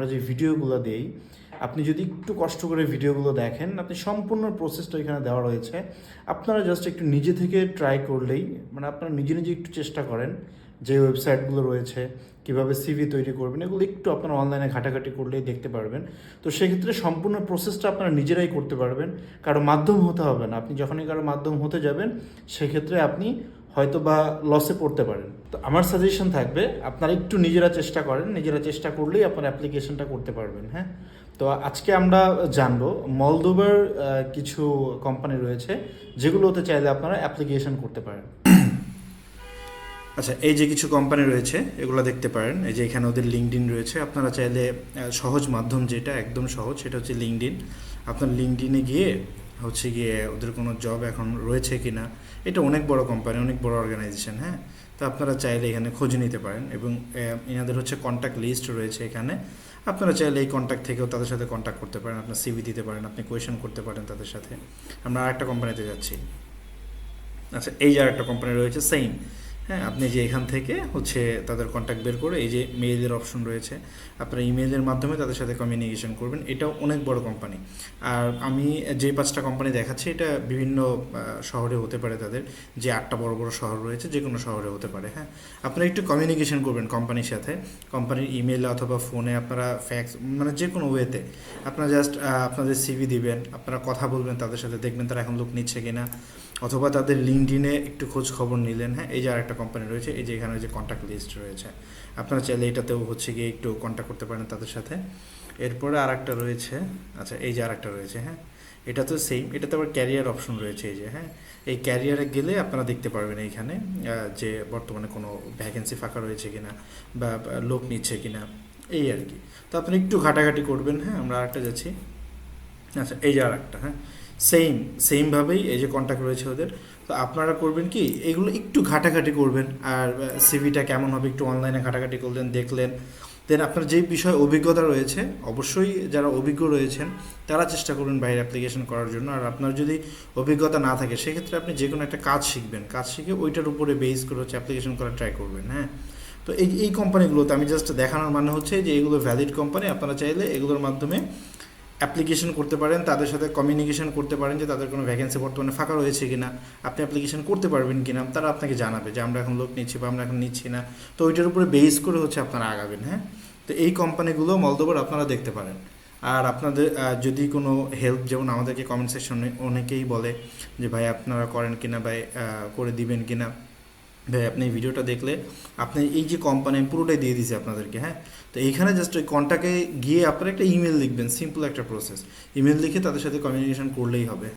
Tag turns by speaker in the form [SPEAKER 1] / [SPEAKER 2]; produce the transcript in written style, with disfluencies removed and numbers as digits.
[SPEAKER 1] আমরা যে ভিডিওগুলো দেই, আপনি যদি একটু কষ্ট করে ভিডিওগুলো দেখেন, আপনি সম্পূর্ণ প্রসেসটা এখানে দেওয়া রয়েছে। আপনারা জাস্ট একটু নিজে থেকে ট্রাই করলেই, মানে আপনারা নিজে নিজে একটু চেষ্টা করেন যে ওয়েবসাইটগুলো রয়েছে, কীভাবে সিভি তৈরি করবেন, এগুলো একটু আপনারা অনলাইনে ঘাটাঘাটি করলেই দেখতে পারবেন। তো সেক্ষেত্রে সম্পূর্ণ প্রসেসটা আপনারা নিজেরাই করতে পারবেন, কারো মাধ্যম হতে হবে না। আপনি যখনই কারো মাধ্যম হতে যাবেন, সেক্ষেত্রে আপনি হয়তো বা লসে পড়তে পারেন। তো আমার সাজেশন থাকবে, আপনারা একটু নিজেরা চেষ্টা করেন, নিজেরা চেষ্টা করলেই আপনার অ্যাপ্লিকেশনটা করতে পারবেন। হ্যাঁ, তো আজকে আমরা জানবো মলদোভার কিছু কোম্পানি রয়েছে যেগুলোতে চাইলে আপনারা অ্যাপ্লিকেশন করতে পারেন। আচ্ছা, এই যে কিছু কোম্পানি রয়েছে এগুলো দেখতে পারেন। এই যে এখানে ওদের লিঙ্কডইন রয়েছে। আপনারা চাইলে সহজ মাধ্যম যেটা একদম সহজ, সেটা হচ্ছে লিঙ্কডইন। আপনার লিঙ্কডইনে গিয়ে ওদের কোনো জব এখন রয়েছে কি না, এটা অনেক বড় কোম্পানি, অনেক বড় অর্গানাইজেশন। হ্যাঁ, তো আপনারা চাইলে এখানে খোঁজ নিতে পারেন এবং এনাদের কন্ট্যাক্ট লিস্ট রয়েছে এখানে। আপনারা চাইলে এই কন্ট্যাক্ট থেকেও তাদের সাথে কন্ট্যাক্ট করতে পারেন, আপনার সিভি দিতে পারেন, আপনি কোয়েশন করতে পারেন তাদের সাথে। আমরা আরেকটা কোম্পানিতে যাচ্ছি। আচ্ছা, এই যে আরেকটা কোম্পানি রয়েছে সেম। হ্যাঁ, আপনি যে এখান থেকে তাদের কন্ট্যাক্ট বের করে এই যে মেইলের অপশন রয়েছে, আপনার ইমেইলের মাধ্যমে তাদের সাথে কমিউনিকেশন করবেন। এটাও অনেক বড় কোম্পানি। আর আমি যে 5টা কোম্পানি দেখাচ্ছি, এটা বিভিন্ন শহরে হতে পারে, তাদের যে 8টা বড় বড় শহর রয়েছে, যে কোনো শহরে হতে পারে। হ্যাঁ, আপনারা একটু কমিউনিকেশন করবেন কোম্পানির সাথে, কোম্পানির ইমেইলে অথবা ফোনে, আপনারা ফ্যাক্স, মানে যে কোনো ওয়েতে আপনারা জাস্ট আপনাদের সিভি দিবেন, আপনারা কথা বলবেন তাদের সাথে, দেখবেন তারা এখন লোক নিচ্ছে কিনা, অথবা তাদের লিঙ্কডইনে একটু খোঁজ খবর নিলেন। হ্যাঁ, এই যে আরেকটা কোম্পানি রয়েছে, এই যে এখানে যে কন্ট্যাক্ট লিস্ট রয়েছে, আপনারা চাইলে এটাতেও গিয়ে একটু কন্ট্যাক্ট করতে পারেন তাদের সাথে। এরপরে আরেকটা রয়েছে। আচ্ছা, এই যে আরেকটা রয়েছে। হ্যাঁ, এটা তো সেম, এটাতে আবার ক্যারিয়ার অপশন রয়েছে। এই যে, হ্যাঁ, এই ক্যারিয়ারে গেলে আপনারা দেখতে পারবেন এইখানে যে বর্তমানে কোনো ভ্যাকেন্সি ফাঁকা রয়েছে কিনা বা লোক নিচ্ছে কিনা, এই আর কি। তো আপনি একটু ঘাটাঘাটি করবেন। হ্যাঁ, আমরা আরেকটা যাচ্ছি। আচ্ছা, এই যে আরেকটা। হ্যাঁ, সেমভাবেই এই যে কন্ট্যাক্ট রয়েছে ওদের। তো আপনারা করবেন কি, এগুলো একটু ঘাটাঘাটি করবেন, আর সিভিটা কেমন হবে একটু অনলাইনে ঘাটাঘাটি করলেন, দেখলেন। দেন আপনার যেই বিষয়ে অভিজ্ঞতা রয়েছে, অবশ্যই যারা অভিজ্ঞ রয়েছেন তারা চেষ্টা করবেন বাইরে অ্যাপ্লিকেশন করার জন্য। আর আপনার যদি অভিজ্ঞতা না থাকে, সেক্ষেত্রে আপনি যে কোনো একটা কাজ শিখবেন, কাজ শিখে ওইটার উপরে বেস করে অ্যাপ্লিকেশন করার ট্রাই করবেন। হ্যাঁ, তো এই কোম্পানিগুলোতে আমি জাস্ট দেখানোর মানে হচ্ছে যে এগুলো ভ্যালিড কোম্পানি। আপনারা চাইলে এগুলোর মাধ্যমে অ্যাপ্লিকেশন করতে পারেন, তাদের সাথে কমিউনিকেশন করতে পারেন যে তাদের কোনো ভ্যাকেন্সি বর্তমানে ফাঁকা রয়েছে কিনা, আপনি অ্যাপ্লিকেশন করতে পারবেন কিনা, তারা আপনাকে জানাবে যে আমরা এখন লোক নিচ্ছি বা আমরা এখন নিচ্ছি না। তো ওইটার উপরে বেস করে আপনারা আগাবেন। হ্যাঁ, তো এই কোম্পানিগুলো মলদোভার আপনারা দেখতে পারেন। আর আপনাদের যদি কোনো হেল্প, যেমন আমাদেরকে কমেন্ট সেকশনে অনেকেই বলে যে ভাই আপনারা করেন কিনা, ভাই করে দিবেন কিনা। ভাই, আপনি এই ভিডিওটা দেখলে আপনি এই যে কোম্পানি পুরোটাই দিয়ে দিয়েছি আপনাদেরকে। হ্যাঁ, তো এইখানে জাস্ট ওই কন্ট্যাক্টে গিয়ে আপনারা একটা ইমেল লিখবেন, সিম্পল একটা প্রসেস। ইমেল লিখে তাদের সাথে কমিউনিকেশন করলেই হবে।